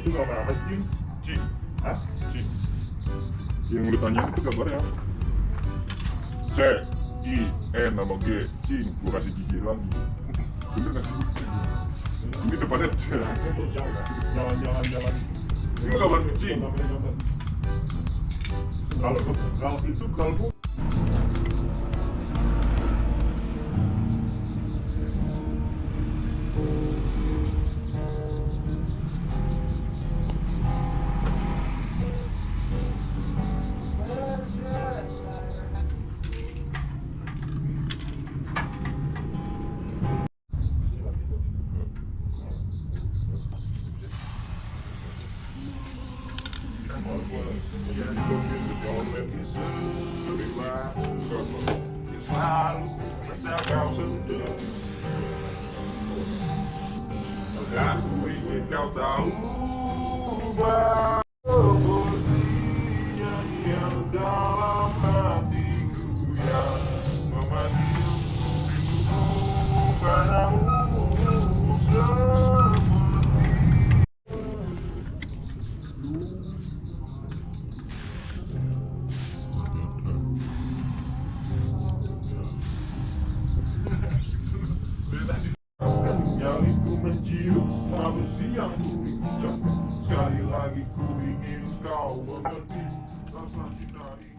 Itu nama apa sih? CING. Hah? CING. Yang lu tanya itu gambarnya CIN nama G, CING. Gua kasih gigi lagi. Bener gak sih? Ini depannya C. Jalan. Ini gambar CING. Kalau itu kalau selalu rasa kau sentuh. Aku ingin kau tahu bahwa yang dalam hatiku yang memanggil rinduku padamu yang itu mencium manusia yang ku ucapkan. Sekali lagi ku ingin kau mengerti rasa cinta ini.